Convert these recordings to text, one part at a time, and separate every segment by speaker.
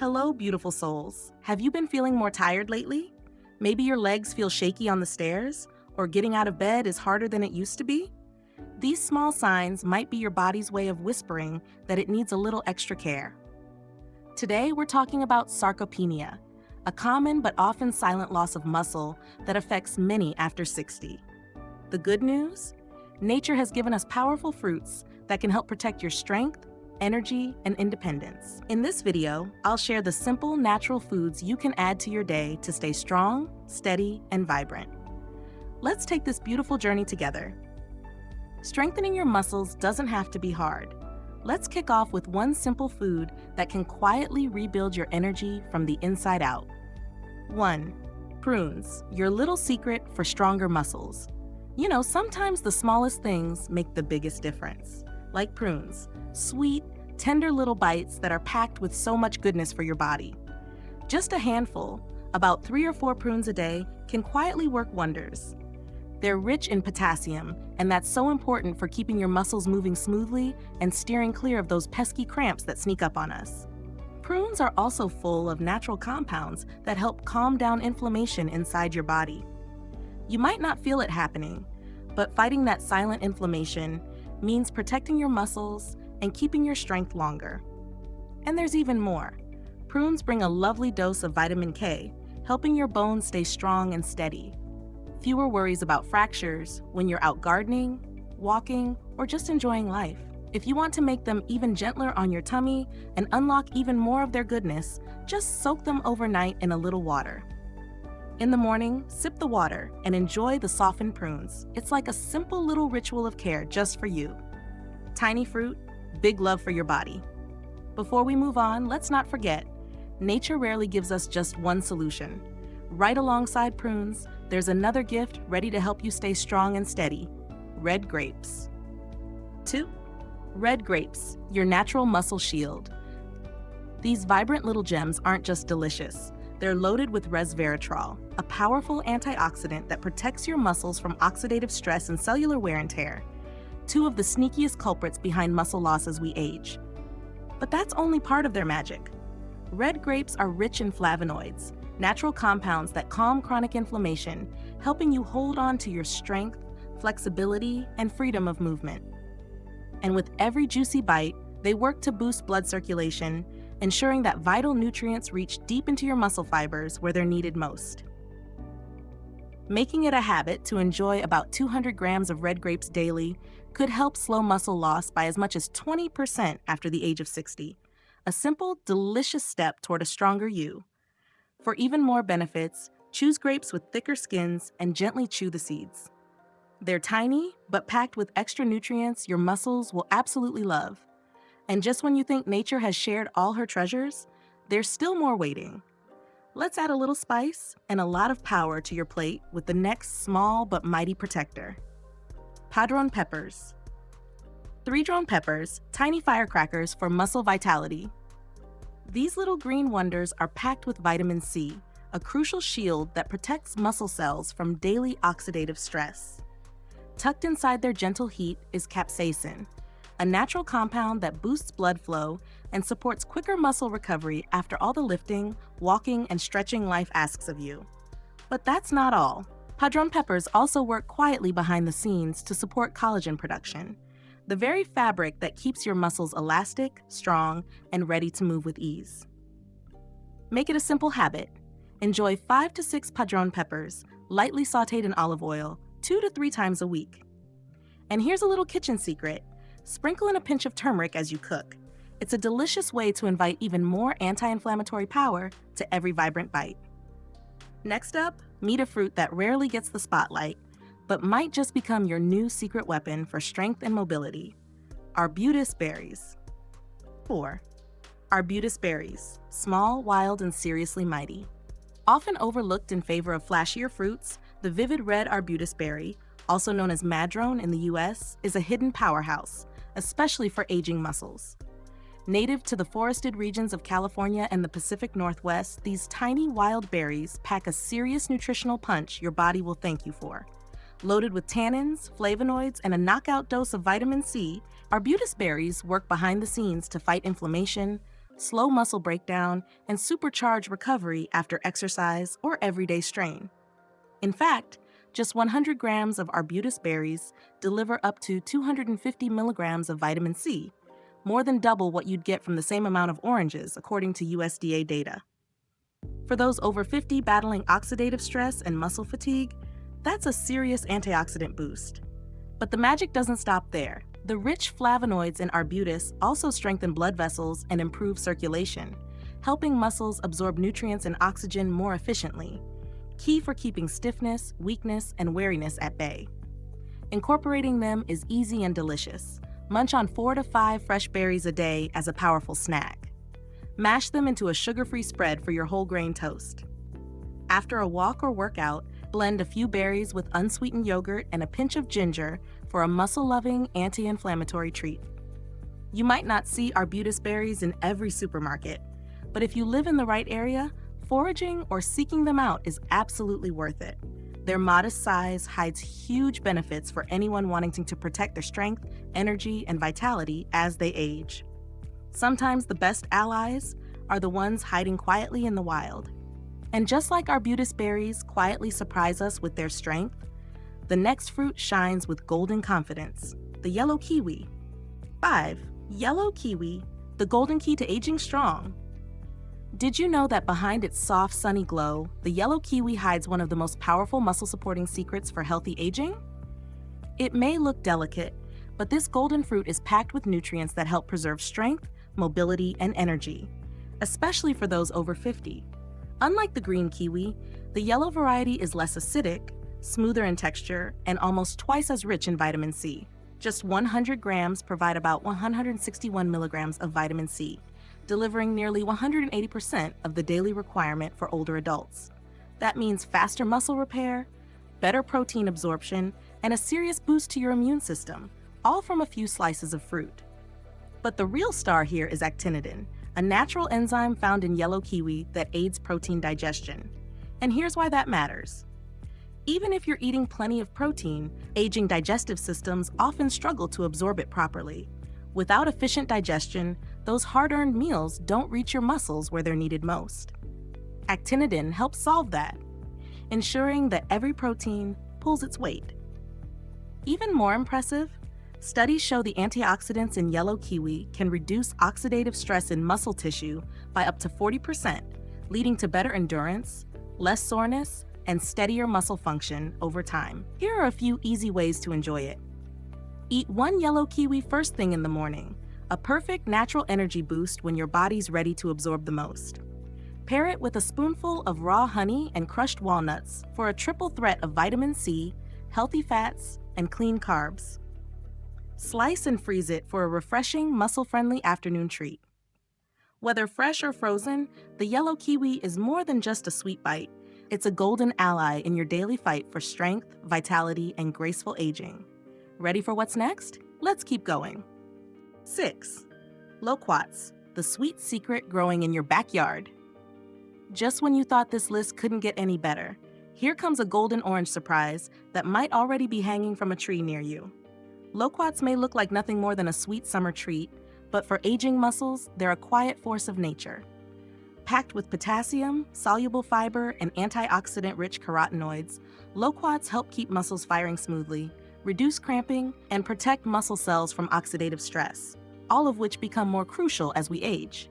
Speaker 1: Hello, beautiful souls. Have you been feeling more tired lately? Maybe your legs feel shaky on the stairs, or getting out of bed is harder than it used to be? These small signs might be your body's way of whispering that it needs a little extra care. Today, we're talking about sarcopenia, a common but often silent loss of muscle that affects many after 60. The good news? Nature has given us powerful fruits that can help protect your strength, energy, and independence. In this video, I'll share the simple, natural foods you can add to your day to stay strong, steady, and vibrant. Let's take this beautiful journey together. Strengthening your muscles doesn't have to be hard. Let's kick off with one simple food that can quietly rebuild your energy from the inside out. 1. Prunes, your little secret for stronger muscles. You know, sometimes the smallest things make the biggest difference. Like prunes, sweet, tender little bites that are packed with so much goodness for your body. Just a handful, about 3 or 4 prunes a day, can quietly work wonders. They're rich in potassium, and that's so important for keeping your muscles moving smoothly and steering clear of those pesky cramps that sneak up on us. Prunes are also full of natural compounds that help calm down inflammation inside your body. You might not feel it happening, but fighting that silent inflammation means protecting your muscles and keeping your strength longer. And there's even more. Prunes bring a lovely dose of vitamin K, helping your bones stay strong and steady. Fewer worries about fractures when you're out gardening, walking, or just enjoying life. If you want to make them even gentler on your tummy and unlock even more of their goodness, just soak them overnight in a little water. In the morning, sip the water and enjoy the softened prunes. It's like a simple little ritual of care just for you. Tiny fruit, big love for your body. Before we move on, let's not forget, nature rarely gives us just one solution. Right alongside prunes, there's another gift ready to help you stay strong and steady: red grapes. 2. Red grapes, your natural muscle shield. These vibrant little gems aren't just delicious. They're loaded with resveratrol, a powerful antioxidant that protects your muscles from oxidative stress and cellular wear and tear, 2 of the sneakiest culprits behind muscle loss as we age. But that's only part of their magic. Red grapes are rich in flavonoids, natural compounds that calm chronic inflammation, helping you hold on to your strength, flexibility, and freedom of movement. And with every juicy bite, they work to boost blood circulation, ensuring that vital nutrients reach deep into your muscle fibers where they're needed most. Making it a habit to enjoy about 200 grams of red grapes daily could help slow muscle loss by as much as 20% after the age of 60. A simple, delicious step toward a stronger you. For even more benefits, choose grapes with thicker skins and gently chew the seeds. They're tiny, but packed with extra nutrients your muscles will absolutely love. And just when you think nature has shared all her treasures, there's still more waiting. Let's add a little spice and a lot of power to your plate with the next small but mighty protector: padrón peppers. 3-drone peppers, tiny firecrackers for muscle vitality. These little green wonders are packed with vitamin C, a crucial shield that protects muscle cells from daily oxidative stress. Tucked inside their gentle heat is capsaicin, a natural compound that boosts blood flow and supports quicker muscle recovery after all the lifting, walking, and stretching life asks of you. But that's not all. Padrón peppers also work quietly behind the scenes to support collagen production, the very fabric that keeps your muscles elastic, strong, and ready to move with ease. Make it a simple habit. Enjoy 5 to 6 padrón peppers, lightly sautéed in olive oil, 2 to 3 times a week. And here's a little kitchen secret. Sprinkle in a pinch of turmeric as you cook. It's a delicious way to invite even more anti-inflammatory power to every vibrant bite. Next up, meet a fruit that rarely gets the spotlight, but might just become your new secret weapon for strength and mobility: Arbutus berries. 4. Arbutus berries, small, wild, and seriously mighty. Often overlooked in favor of flashier fruits, the vivid red arbutus berry, also known as madrón in the US, is a hidden powerhouse, especially for aging muscles. Native to the forested regions of California and the Pacific Northwest, these tiny wild berries pack a serious nutritional punch your body will thank you for. Loaded with tannins, flavonoids, and a knockout dose of vitamin C, arbutus berries work behind the scenes to fight inflammation, slow muscle breakdown, and supercharge recovery after exercise or everyday strain. In fact, just 100 grams of Arbutus berries deliver up to 250 milligrams of vitamin C, more than double what you'd get from the same amount of oranges, according to USDA data. For those over 50 battling oxidative stress and muscle fatigue, that's a serious antioxidant boost. But the magic doesn't stop there. The rich flavonoids in Arbutus also strengthen blood vessels and improve circulation, helping muscles absorb nutrients and oxygen more efficiently, key for keeping stiffness, weakness, and weariness at bay. Incorporating them is easy and delicious. Munch on 4 to 5 fresh berries a day as a powerful snack. Mash them into a sugar-free spread for your whole grain toast. After a walk or workout, blend a few berries with unsweetened yogurt and a pinch of ginger for a muscle-loving, anti-inflammatory treat. You might not see Arbutus berries in every supermarket, but if you live in the right area, foraging or seeking them out is absolutely worth it. Their modest size hides huge benefits for anyone wanting to protect their strength, energy, and vitality as they age. Sometimes the best allies are the ones hiding quietly in the wild. And just like Arbutus berries quietly surprise us with their strength, the next fruit shines with golden confidence, the yellow kiwi. 5. Yellow kiwi, the golden key to aging strong. Did you know that behind its soft, sunny glow, the yellow kiwi hides one of the most powerful muscle-supporting secrets for healthy aging? It may look delicate, but this golden fruit is packed with nutrients that help preserve strength, mobility, and energy, especially for those over 50. Unlike the green kiwi, the yellow variety is less acidic, smoother in texture, and almost twice as rich in vitamin C. Just 100 grams provide about 161 milligrams of vitamin C, delivering nearly 180% of the daily requirement for older adults. That means faster muscle repair, better protein absorption, and a serious boost to your immune system, all from a few slices of fruit. But the real star here is actinitin, a natural enzyme found in yellow kiwi that aids protein digestion. And here's why that matters. Even if you're eating plenty of protein, aging digestive systems often struggle to absorb it properly. Without efficient digestion, those hard-earned meals don't reach your muscles where they're needed most. Actinitin helps solve that, ensuring that every protein pulls its weight. Even more impressive, studies show the antioxidants in yellow kiwi can reduce oxidative stress in muscle tissue by up to 40%, leading to better endurance, less soreness, and steadier muscle function over time. Here are a few easy ways to enjoy it. Eat one yellow kiwi first thing in the morning, a perfect natural energy boost when your body's ready to absorb the most. Pair it with a spoonful of raw honey and crushed walnuts for a triple threat of vitamin C, healthy fats, and clean carbs. Slice and freeze it for a refreshing, muscle-friendly afternoon treat. Whether fresh or frozen, the yellow kiwi is more than just a sweet bite. It's a golden ally in your daily fight for strength, vitality, and graceful aging. Ready for what's next? Let's keep going. 6. Loquats, the sweet secret growing in your backyard. Just when you thought this list couldn't get any better, here comes a golden orange surprise that might already be hanging from a tree near you. Loquats may look like nothing more than a sweet summer treat, but for aging muscles, they're a quiet force of nature. Packed with potassium, soluble fiber, and antioxidant-rich carotenoids, loquats help keep muscles firing smoothly, reduce cramping, and protect muscle cells from oxidative stress, all of which become more crucial as we age.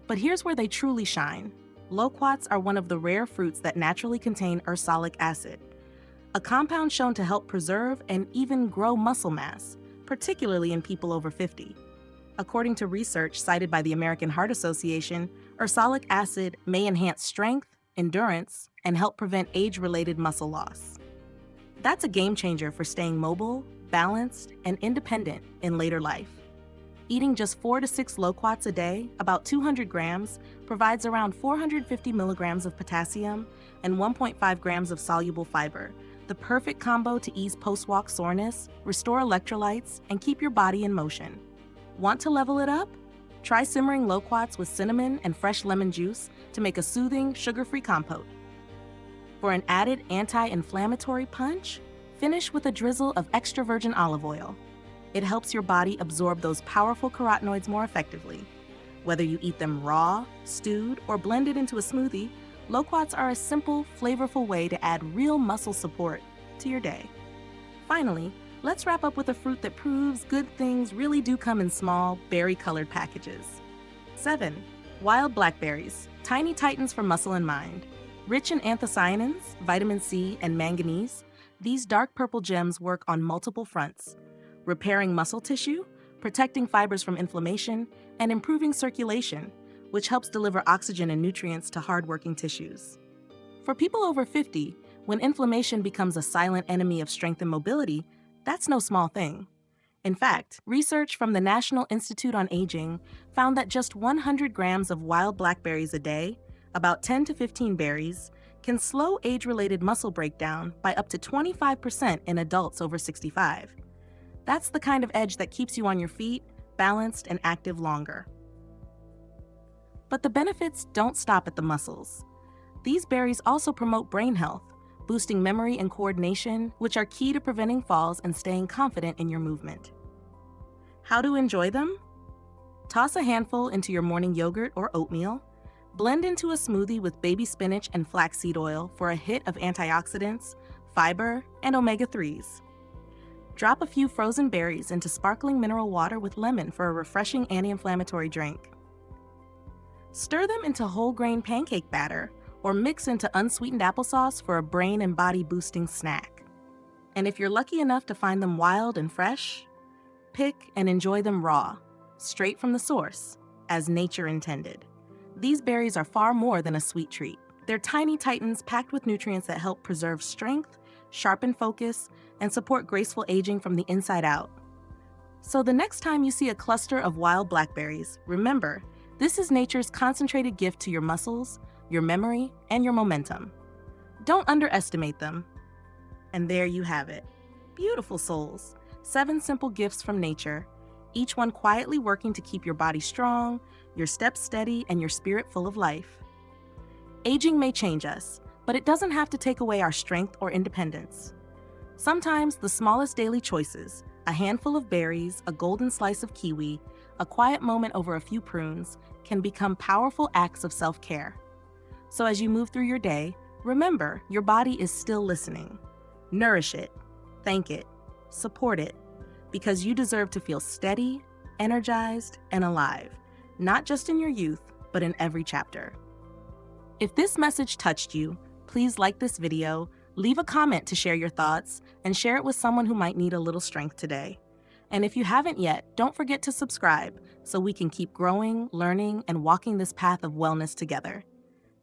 Speaker 1: But here's where they truly shine. Loquats are one of the rare fruits that naturally contain ursolic acid, a compound shown to help preserve and even grow muscle mass, particularly in people over 50. According to research cited by the American Heart Association, ursolic acid may enhance strength, endurance, and help prevent age-related muscle loss. That's a game changer for staying mobile, balanced, and independent in later life. Eating just 4 to 6 loquats a day, about 200 grams, provides around 450 milligrams of potassium and 1.5 grams of soluble fiber, the perfect combo to ease post-walk soreness, restore electrolytes, and keep your body in motion. Want to level it up? Try simmering loquats with cinnamon and fresh lemon juice to make a soothing, sugar-free compote. For an added anti-inflammatory punch, finish with a drizzle of extra virgin olive oil. It helps your body absorb those powerful carotenoids more effectively. Whether you eat them raw, stewed, or blended into a smoothie, loquats are a simple, flavorful way to add real muscle support to your day. Finally, let's wrap up with a fruit that proves good things really do come in small, berry-colored packages. 7. Wild blackberries, tiny titans for muscle and mind. Rich in anthocyanins, vitamin C, and manganese, these dark purple gems work on multiple fronts, repairing muscle tissue, protecting fibers from inflammation, and improving circulation, which helps deliver oxygen and nutrients to hardworking tissues. For people over 50, when inflammation becomes a silent enemy of strength and mobility, that's no small thing. In fact, research from the National Institute on Aging found that just 100 grams of wild blackberries a day, about 10 to 15 berries, can slow age-related muscle breakdown by up to 25% in adults over 65. That's the kind of edge that keeps you on your feet, balanced and active longer. But the benefits don't stop at the muscles. These berries also promote brain health, boosting memory and coordination, which are key to preventing falls and staying confident in your movement. How to enjoy them? Toss a handful into your morning yogurt or oatmeal. Blend into a smoothie with baby spinach and flaxseed oil for a hit of antioxidants, fiber, and omega-3s. Drop a few frozen berries into sparkling mineral water with lemon for a refreshing anti-inflammatory drink. Stir them into whole grain pancake batter or mix into unsweetened applesauce for a brain and body boosting snack. And if you're lucky enough to find them wild and fresh, pick and enjoy them raw, straight from the source, as nature intended. These berries are far more than a sweet treat. They're tiny titans packed with nutrients that help preserve strength, sharpen focus, and support graceful aging from the inside out. So the next time you see a cluster of wild blackberries, remember, this is nature's concentrated gift to your muscles, your memory, and your momentum. Don't underestimate them. And there you have it. Beautiful souls. 7 simple gifts from nature, each one quietly working to keep your body strong, your steps steady, and your spirit full of life. Aging may change us, but it doesn't have to take away our strength or independence. Sometimes the smallest daily choices, a handful of berries, a golden slice of kiwi, a quiet moment over a few prunes, can become powerful acts of self-care. So as you move through your day, remember your body is still listening. Nourish it, thank it, support it, because you deserve to feel steady, energized, and alive, not just in your youth, but in every chapter. If this message touched you, please like this video, leave a comment to share your thoughts, and share it with someone who might need a little strength today. And if you haven't yet, don't forget to subscribe so we can keep growing, learning, and walking this path of wellness together.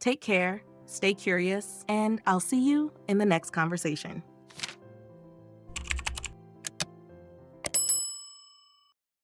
Speaker 1: Take care, stay curious, and I'll see you in the next conversation.